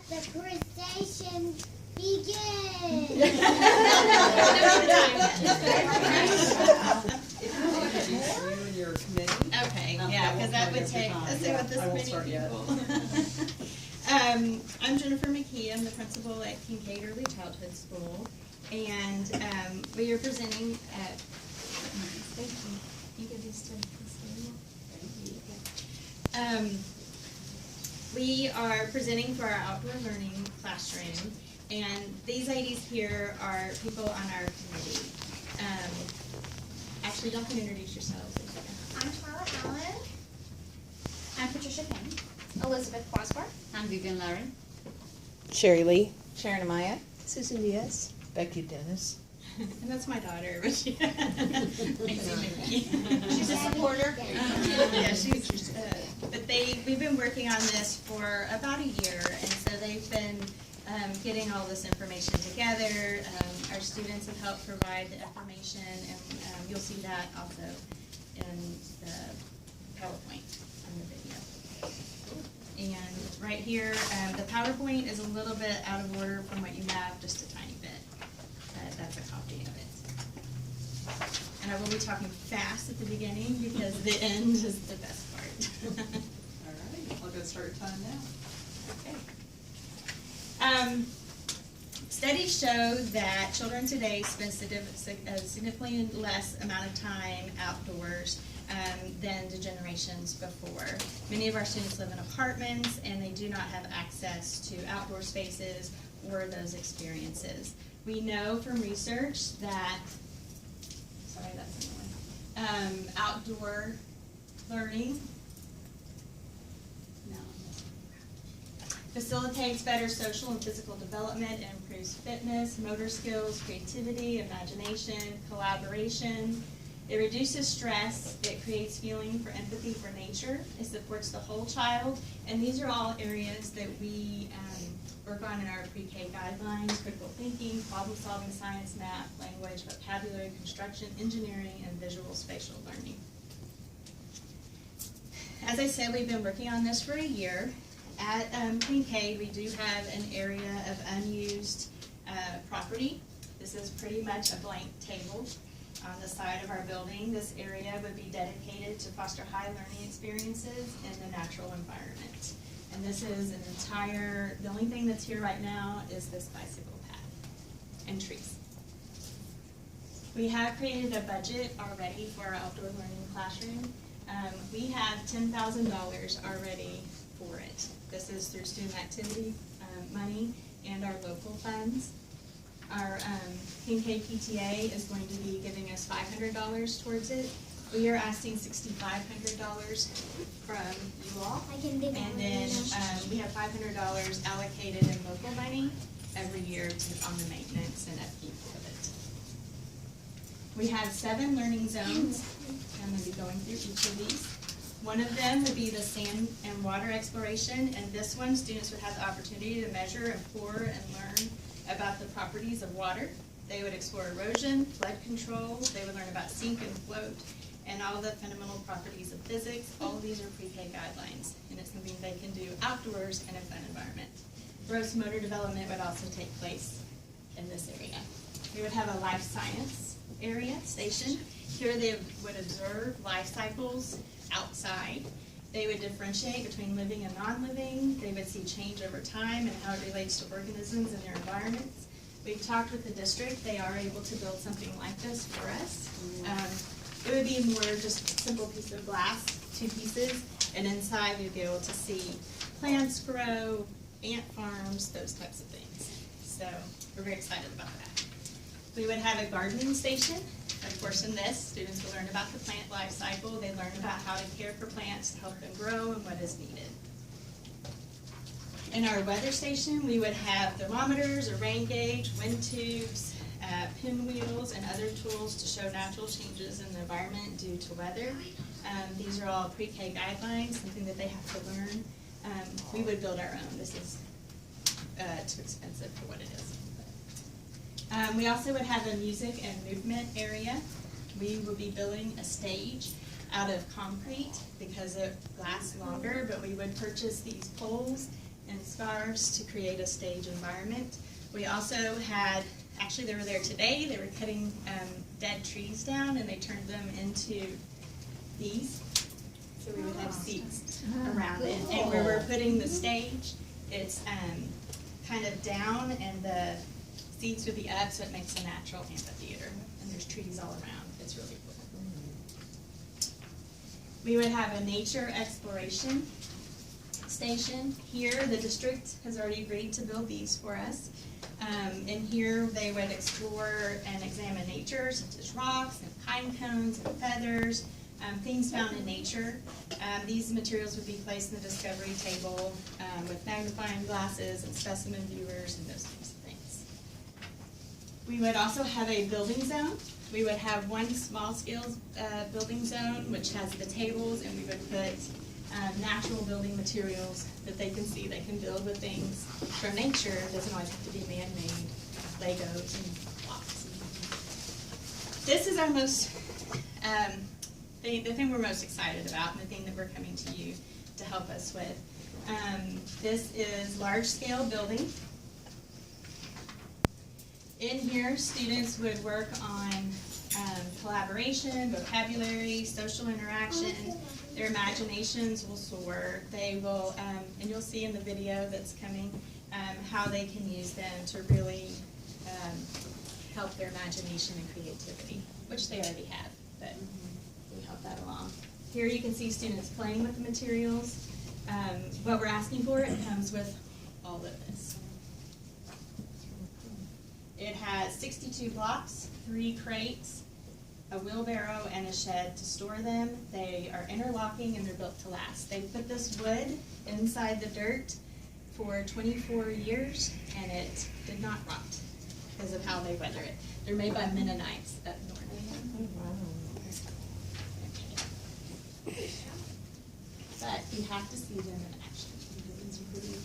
the presentation begin. You and your committee. Okay, yeah, because that would take, let's see what this many people. I'm Jennifer McKee. I'm the principal at Kinkeade Early Childhood School, and we are presenting at. Thank you. You give these to we are presenting for our outdoor learning classroom, and these ladies here are people on our committee. Actually, y'all can introduce yourselves. I'm Twyla Allen. I'm Patricia Payne. Elizabeth Quasbar. I'm Vivian Laren. Sherry Lee. Sharon Amaya. Susan Diaz. Becky Dennis. And that's my daughter, but she She's a supporter. yeah, she's. But we've been working on this for about a year, and so they've been getting all this information together. Our students have helped provide the information, and you'll see that also in the PowerPoint on the video. And right here, the PowerPoint is a little bit out of order from what you have, just a tiny bit. That's a copy of it. And I will be talking fast at the beginning because the end is the best part. All right, I'll go start your time now. Okay. Studies show that children today spend a significantly less amount of time outdoors than the generations before. Many of our students live in apartments and they do not have access to outdoor spaces or those experiences. We know from research that, sorry, that's annoying, outdoor learning facilitates better social and physical development and improves fitness, motor skills, creativity, imagination, collaboration. It reduces stress, it creates feeling for empathy for nature, it supports the whole child, and these are all areas that we work on in our pre-K guidelines: critical thinking, problem-solving, science, math, language, vocabulary, construction, engineering, and visual spatial learning. As I said, we've been working on this for a year. At Kinkeade, we do have an area of unused property. This is pretty much a blank table on the side of our building. This area would be dedicated to foster high learning experiences in the natural environment. And this is an entire, the only thing that's here right now is this bicycle path and trees. We have created a budget already for our outdoor learning classroom. We have $10,000 already for it. This is through student activity money and our local funds. Our Kinkeade PTA is going to be giving us $500 towards it. We are asking $6,500 from you all. And then we have $500 allocated in local money every year on the maintenance and upkeep of it. We have 7 learning zones. I'm going to be going through each of these. One of them would be the sand and water exploration, and this one students would have the opportunity to measure and pour and learn about the properties of water. They would explore erosion, flood control, they would learn about sink and float, and all the fundamental properties of physics. All of these are pre-K guidelines, and it's something they can do outdoors in a fun environment. Gross motor development would also take place in this area. We would have a life science area, station. Here they would observe life cycles outside. They would differentiate between living and non-living. They would see change over time and how it relates to organisms and their environments. We've talked with the district. They are able to build something like this for us. It would be more just a simple piece of glass, 2 pieces, and inside we'd be able to see plants grow, ant farms, those types of things. So we're very excited about that. We would have a gardening station. Of course, in this, students will learn about the plant life cycle. They learn about how to care for plants to help them grow and what is needed. In our weather station, we would have thermometers, a rain gauge, wind tubes, pinwheels, and other tools to show natural changes in the environment due to weather. These are all pre-K guidelines, something that they have to learn. We would build our own. This is too expensive for what it is. We also would have a music and movement area. We would be building a stage out of concrete because it lasts longer, but we would purchase these poles and scarves to create a stage environment. We also had, actually they were there today, they were cutting dead trees down and they turned them into these. So we would have seats around it. And where we're putting the stage, it's kind of down and the seats would be up, so it makes a natural amphitheater. And there's trees all around. It's really cool. We would have a nature exploration station. Here, the district has already agreed to build these for us. In here, they would explore and examine nature, such as rocks and pine cones and feathers, things found in nature. These materials would be placed in the discovery table with magnifying glasses and specimen viewers and those types of things. We would also have a building zone. We would have one small-scale building zone, which has the tables, and we would put natural building materials that they can see. They can build with things from nature. It doesn't always have to be man-made, Legos and blocks. This is our most, the thing we're most excited about and the thing that we're coming to you to help us with. This is large-scale building. In here, students would work on collaboration, vocabulary, social interaction. Their imaginations will soar. They will, and you'll see in the video that's coming, how they can use them to really help their imagination and creativity, which they already have, but we help that along. Here you can see students playing with the materials. What we're asking for, it comes with all of this. It has 62 blocks, 3 crates, a wheelbarrow, and a shed to store them. They are interlocking and they're built to last. They put this wood inside the dirt for 24 years and it did not rot because of how they weather it. They're made by Mennonites up north. But you have to see them in action because it's pretty.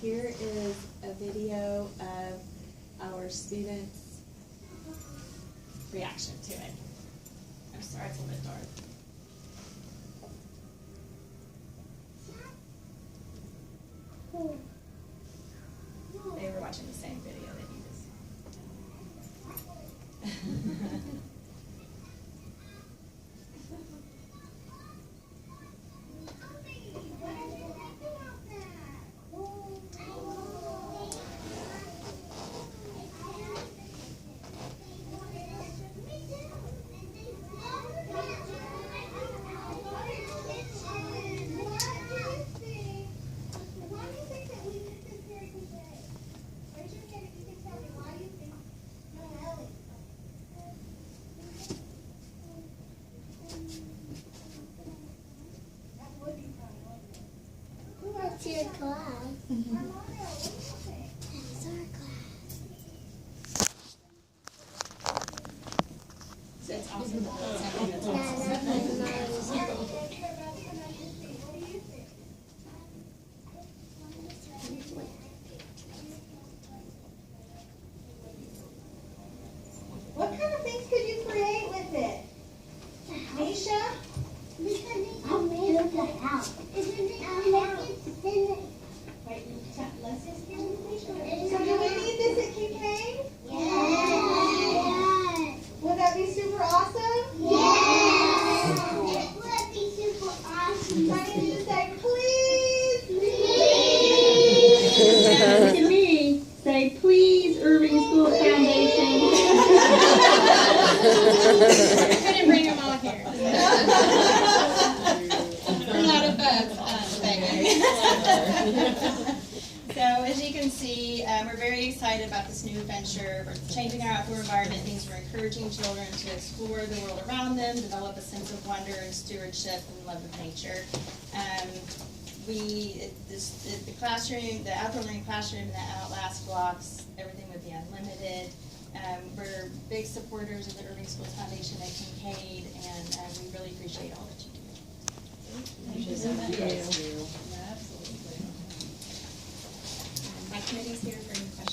Here is a video of our students' reaction to it. I'm sorry, it's a little bit dark. They were watching the same video that you just. class. That's our class. So it's awesome. Yeah, that's my mom's. What kind of things could you create with it? Nisha? I made the house. Wait, let's just get it. So do we need this at Kinkeade? Yes. Would that be super awesome? Yes. It would be super awesome. So I need you to say, please. Please. To me, say, please, Irving School Foundation. Couldn't bring them all here. A lot of begging. So as you can see, we're very excited about this new adventure. We're changing our outdoor environment. It means we're encouraging children to explore the world around them, develop a sense of wonder and stewardship and love of nature. The classroom, the outdoor learning classroom, and the Outlast blocks, everything would be unlimited. We're big supporters of the Irving Schools Foundation at Kinkeade, and we really appreciate all that you do. Thank you so much. Thank you. Absolutely. My committee's here for any questions.